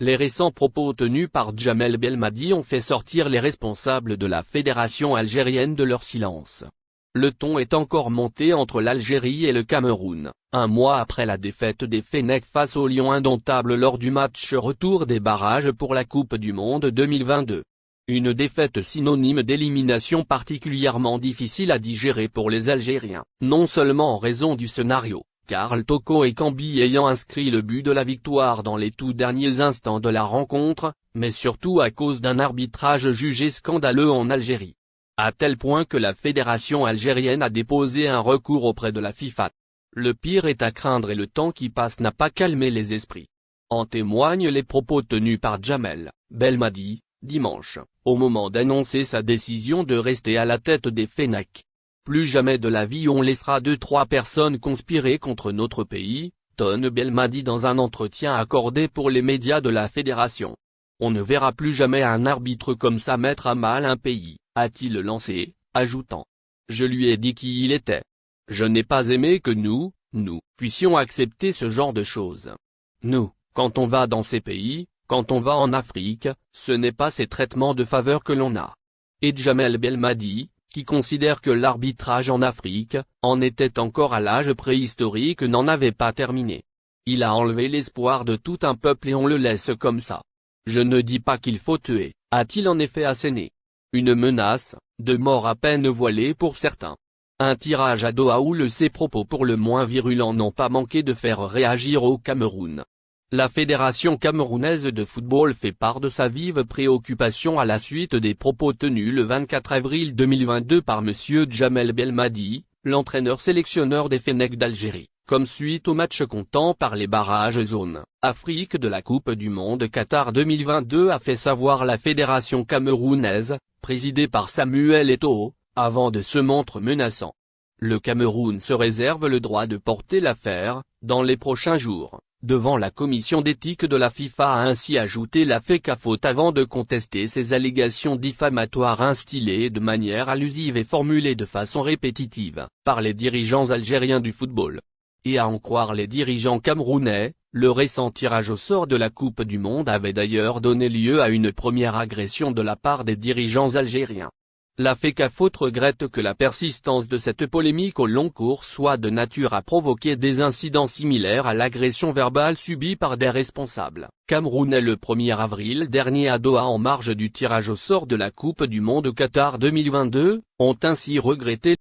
Les récents propos tenus par Djamel Belmadi ont fait sortir les responsables de la fédération algérienne de leur silence. Le ton est encore monté entre l'Algérie et le Cameroun, un mois après la défaite des Fennecs face aux Lions indomptables lors du match retour des barrages pour la Coupe du Monde 2022. Une défaite synonyme d'élimination particulièrement difficile à digérer pour les Algériens, non seulement en raison du scénario, Karl Toko et Cambi ayant inscrit le but de la victoire dans les tout derniers instants de la rencontre, mais surtout à cause d'un arbitrage jugé scandaleux en Algérie. À tel point que la fédération algérienne a déposé un recours auprès de la FIFA. Le pire est à craindre et le temps qui passe n'a pas calmé les esprits. En témoignent les propos tenus par Djamel Belmadi, dimanche, au moment d'annoncer sa décision de rester à la tête des Fennecs. Plus jamais de la vie on laissera 2-3 personnes conspirer contre notre pays, tonne Belmadi dans un entretien accordé pour les médias de la fédération. On ne verra plus jamais un arbitre comme ça mettre à mal un pays, a-t-il lancé, ajoutant. Je lui ai dit qui il était. Je n'ai pas aimé que nous puissions accepter ce genre de choses. Nous, quand on va dans ces pays, quand on va en Afrique, ce n'est pas ces traitements de faveur que l'on a. Et Djamel Belmadi, qui considère que l'arbitrage en Afrique, en était encore à l'âge préhistorique n'en avait pas terminé. Il a enlevé l'espoir de tout un peuple et on le laisse comme ça. Je ne dis pas qu'il faut tuer, a-t-il en effet asséné. Une menace, de mort à peine voilée pour certains. Un tirage à Doha où ses propos pour le moins virulents n'ont pas manqué de faire réagir au Cameroun. La fédération camerounaise de football fait part de sa vive préoccupation à la suite des propos tenus le 24 avril 2022 par M. Djamel Belmadi, l'entraîneur-sélectionneur des Fennecs d'Algérie, comme suite au match comptant par les barrages zone Afrique de la Coupe du Monde Qatar 2022 a fait savoir la fédération camerounaise, présidée par Samuel Eto'o, avant de se montrer menaçant. Le Cameroun se réserve le droit de porter l'affaire, dans les prochains jours, devant la commission d'éthique de la FIFA a ainsi ajouté la FECAFOOT avant de contester ces allégations diffamatoires instillées de manière allusive et formulées de façon répétitive, par les dirigeants algériens du football. Et à en croire les dirigeants camerounais, le récent tirage au sort de la Coupe du Monde avait d'ailleurs donné lieu à une première agression de la part des dirigeants algériens. La FECAFOOT regrette que la persistance de cette polémique au long cours soit de nature à provoquer des incidents similaires à l'agression verbale subie par des responsables camerounais le 1er avril dernier à Doha en marge du tirage au sort de la Coupe du Monde Qatar 2022, ont ainsi regretté